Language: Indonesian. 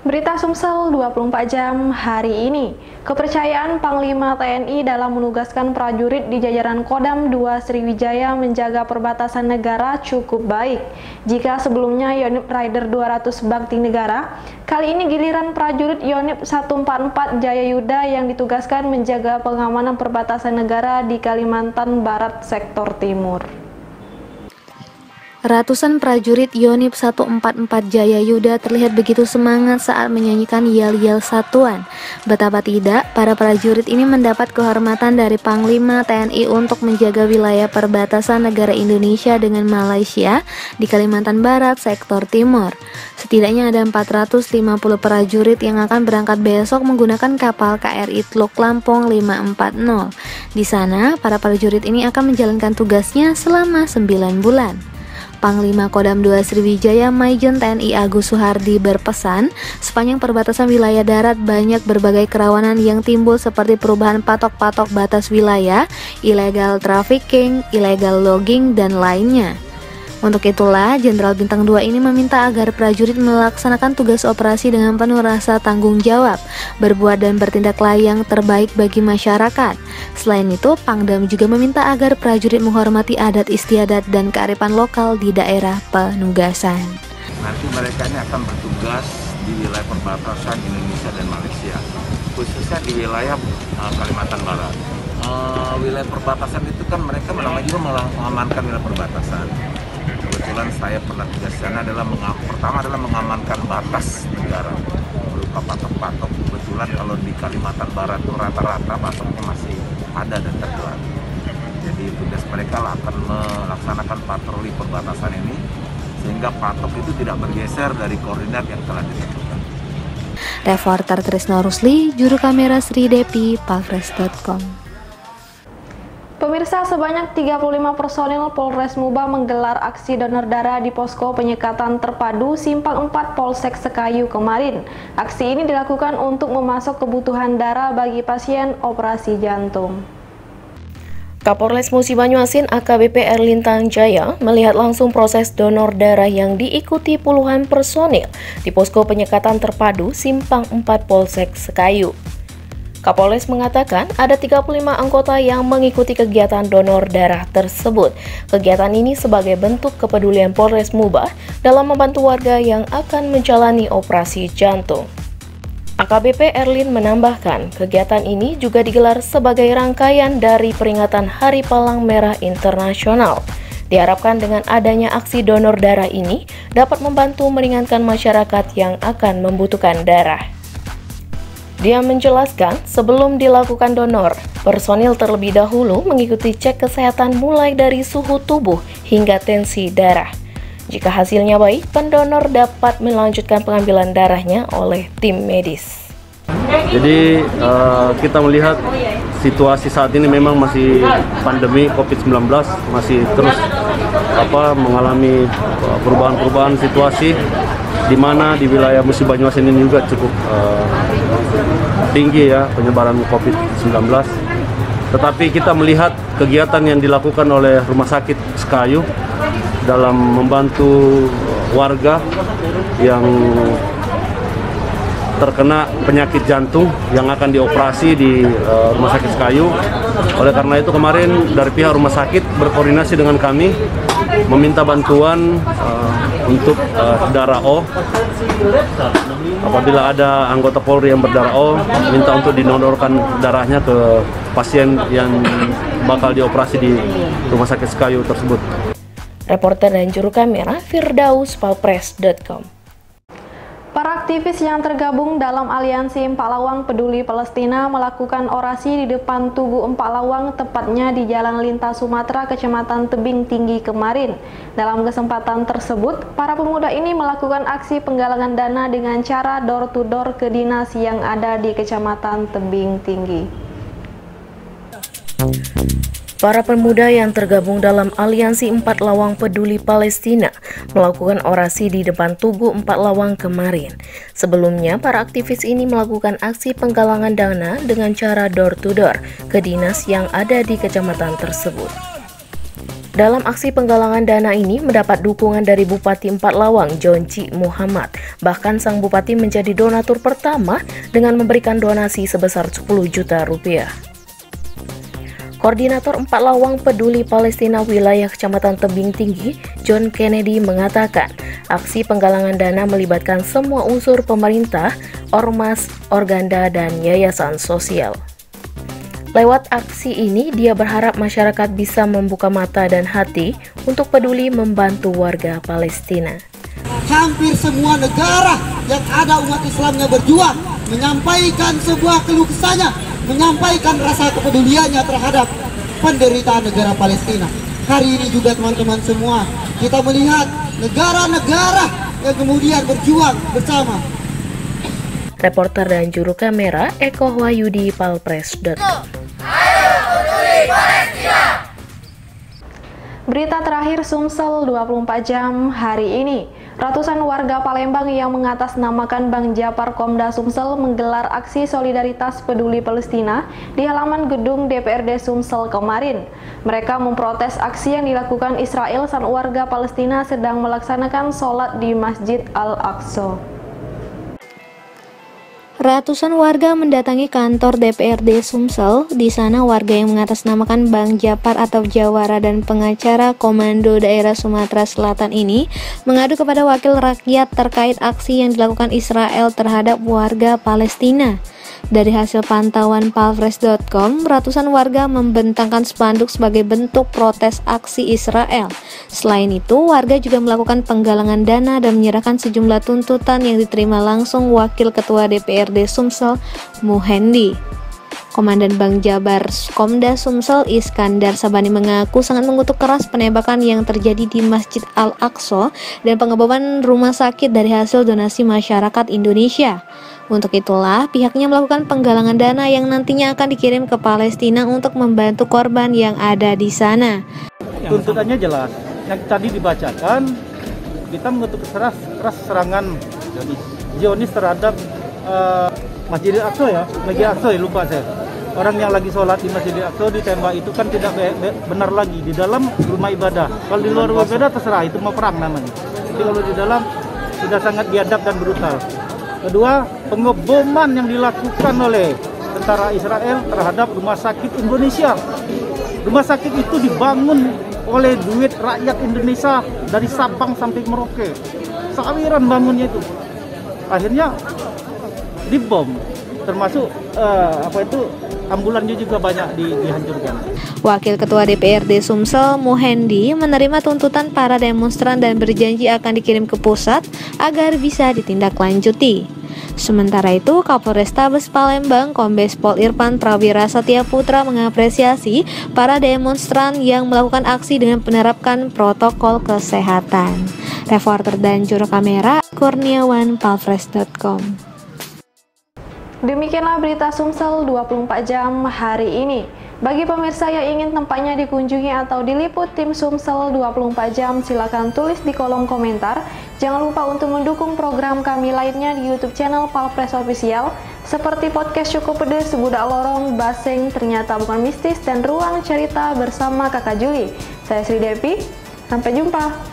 Berita Sumsel 24 jam hari ini. Kepercayaan Panglima TNI dalam menugaskan prajurit di jajaran Kodam 2 Sriwijaya menjaga perbatasan negara cukup baik. Jika sebelumnya Yonif Rider 200 Bakti Negara, kali ini giliran prajurit Yonif 144 Jayayuda yang ditugaskan menjaga pengamanan perbatasan negara di Kalimantan Barat sektor timur. Ratusan prajurit Yonif 144 Jayayuda terlihat begitu semangat saat menyanyikan yel-yel satuan. Betapa tidak, para prajurit ini mendapat kehormatan dari Panglima TNI untuk menjaga wilayah perbatasan negara Indonesia dengan Malaysia di Kalimantan Barat sektor timur. Setidaknya ada 450 prajurit yang akan berangkat besok menggunakan kapal KRI Teluk Lampung 540. Di sana, para prajurit ini akan menjalankan tugasnya selama 9 bulan. Panglima Kodam 2 Sriwijaya Maijen TNI Agus Suhardi berpesan, sepanjang perbatasan wilayah darat banyak berbagai kerawanan yang timbul seperti perubahan patok-patok batas wilayah, illegal trafficking, illegal logging, dan lainnya. Untuk itulah, Jenderal Bintang 2 ini meminta agar prajurit melaksanakan tugas operasi dengan penuh rasa tanggung jawab, berbuat dan bertindaklah yang terbaik bagi masyarakat. Selain itu, Pangdam juga meminta agar prajurit menghormati adat istiadat dan kearifan lokal di daerah penugasan. Nanti mereka ini akan bertugas di wilayah perbatasan Indonesia dan Malaysia, khususnya di wilayah Kalimantan Barat. Wilayah perbatasan itu kan mereka juga mengamankan wilayah perbatasan. Kebetulan saya pernah tugas di sana pertama adalah mengamankan batas negara berupa patok-patok. Kebetulan kalau di Kalimantan Barat itu rata-rata patoknya masih ada dan terjual. Jadi tugas mereka akan melaksanakan patroli perbatasan ini sehingga patok itu tidak bergeser dari koordinat yang telah ditentukan. Reporter Trisno Rusli, juru kamera Sri Depi, Palfres.com. Pemirsa, sebanyak 35 personil Polres Muba menggelar aksi donor darah di posko penyekatan terpadu Simpang 4 Polsek Sekayu kemarin. Aksi ini dilakukan untuk memasok kebutuhan darah bagi pasien operasi jantung. Kapolres Musi Banyuasin AKBP Erlintang Jaya melihat langsung proses donor darah yang diikuti puluhan personil di posko penyekatan terpadu Simpang 4 Polsek Sekayu. Kapolres mengatakan ada 35 anggota yang mengikuti kegiatan donor darah tersebut. Kegiatan ini sebagai bentuk kepedulian Polres Muba dalam membantu warga yang akan menjalani operasi jantung. AKBP Erlin menambahkan, kegiatan ini juga digelar sebagai rangkaian dari peringatan Hari Palang Merah Internasional. Diharapkan dengan adanya aksi donor darah ini dapat membantu meringankan masyarakat yang akan membutuhkan darah. Dia menjelaskan, sebelum dilakukan donor, personil terlebih dahulu mengikuti cek kesehatan mulai dari suhu tubuh hingga tensi darah. Jika hasilnya baik, pendonor dapat melanjutkan pengambilan darahnya oleh tim medis. Jadi kita melihat situasi saat ini memang masih pandemi COVID-19, masih terus mengalami perubahan-perubahan situasi, di mana di wilayah Musi Banyuasin ini juga cukup tinggi ya penyebaran COVID-19. Tetapi kita melihat kegiatan yang dilakukan oleh Rumah Sakit Sekayu dalam membantu warga yang terkena penyakit jantung yang akan dioperasi di Rumah Sakit Sekayu. Oleh karena itu kemarin dari pihak rumah sakit berkoordinasi dengan kami meminta bantuan untuk darah O. Apabila ada anggota Polri yang berdarah O, minta untuk dinonorkan darahnya ke pasien yang bakal dioperasi di Rumah Sakit Sekayu tersebut. Reporter dan juru kamera Firdaus, Palpres.com. Para aktivis yang tergabung dalam aliansi Empak Lawang Peduli Palestina melakukan orasi di depan Tugu Empak Lawang, tepatnya di Jalan Lintas Sumatera, Kecamatan Tebing Tinggi kemarin. Dalam kesempatan tersebut, para pemuda ini melakukan aksi penggalangan dana dengan cara door-to-door ke dinas yang ada di Kecamatan Tebing Tinggi. Para pemuda yang tergabung dalam Aliansi 4 Lawang Peduli Palestina melakukan orasi di depan Tugu 4 Lawang kemarin. Sebelumnya, para aktivis ini melakukan aksi penggalangan dana dengan cara door-to-door ke dinas yang ada di kecamatan tersebut. Dalam aksi penggalangan dana ini mendapat dukungan dari Bupati 4 Lawang, Jonci Muhammad. Bahkan sang bupati menjadi donatur pertama dengan memberikan donasi sebesar 10 juta rupiah. Koordinator 4 Lawang Peduli Palestina Wilayah Kecamatan Tebing Tinggi, John Kennedy mengatakan, aksi penggalangan dana melibatkan semua unsur pemerintah, ormas, organda, dan yayasan sosial. Lewat aksi ini, dia berharap masyarakat bisa membuka mata dan hati untuk peduli membantu warga Palestina. Hampir semua negara yang ada umat Islamnya berjuang menyampaikan sebuah keluh kesahnya, menyampaikan rasa kepeduliannya terhadap penderitaan negara Palestina. Hari ini juga teman-teman semua, kita melihat negara-negara yang kemudian berjuang bersama. Reporter dan juru kamera Eko Wahyudi, Palpres.com. Berita terakhir Sumsel 24 jam hari ini. Ratusan warga Palembang yang mengatasnamakan Bang Japar Komda Sumsel menggelar aksi solidaritas peduli Palestina di halaman gedung DPRD Sumsel kemarin. Mereka memprotes aksi yang dilakukan Israel saat warga Palestina sedang melaksanakan sholat di Masjid Al-Aqsa. Ratusan warga mendatangi kantor DPRD Sumsel. Di sana warga yang mengatasnamakan Bang Japar atau Jawara dan pengacara Komando Daerah Sumatera Selatan ini mengadu kepada wakil rakyat terkait aksi yang dilakukan Israel terhadap warga Palestina. Dari hasil pantauan Palpres.com, ratusan warga membentangkan spanduk sebagai bentuk protes aksi Israel. Selain itu, warga juga melakukan penggalangan dana dan menyerahkan sejumlah tuntutan yang diterima langsung Wakil Ketua DPRD Sumsel, Muhendi. Komandan Bang Jabar Komda Sumsel Iskandar Sabani mengaku sangat mengutuk keras penembakan yang terjadi di Masjid Al-Aqsa dan pengeboman rumah sakit dari hasil donasi masyarakat Indonesia. Untuk itulah pihaknya melakukan penggalangan dana yang nantinya akan dikirim ke Palestina untuk membantu korban yang ada di sana. Tuntutannya jelas, yang tadi dibacakan, kita mengutuk keras serangan Zionis terhadap Masjid Al-Aqsa ya, Masjid Al-Aqsa ya, lupa saya. Orang yang lagi sholat di Masjid Al-Aqsa ditembak itu kan tidak benar lagi di dalam rumah ibadah. Kalau di luar rumah ibadah terserah, itu mau perang namanya. Tapi kalau di dalam sudah sangat biadab dan brutal. Kedua, pengeboman yang dilakukan oleh tentara Israel terhadap rumah sakit Indonesia. Rumah sakit itu dibangun oleh duit rakyat Indonesia dari Sabang sampai Merauke. Sawiran bangunnya itu. Akhirnya dibom, termasuk ambulannya juga banyak dihancurkan. Wakil Ketua DPRD Sumsel Muhendi menerima tuntutan para demonstran dan berjanji akan dikirim ke pusat agar bisa ditindaklanjuti. Sementara itu, Kapolrestabes Palembang Kombes Pol Irfan Prawira Satya Putra mengapresiasi para demonstran yang melakukan aksi dengan menerapkan protokol kesehatan. Reporter dan juru kamera Kurniawan, Palpres.com. Demikianlah berita Sumsel 24 jam hari ini. Bagi pemirsa yang ingin tempatnya dikunjungi atau diliput tim Sumsel 24 jam, silakan tulis di kolom komentar. Jangan lupa untuk mendukung program kami lainnya di YouTube channel Palpres Official, seperti podcast Cukup Pedes, Budak Lorong, Baseng, Ternyata Bukan Mistis, dan Ruang Cerita bersama Kakak Juli. Saya Sri Devi, sampai jumpa.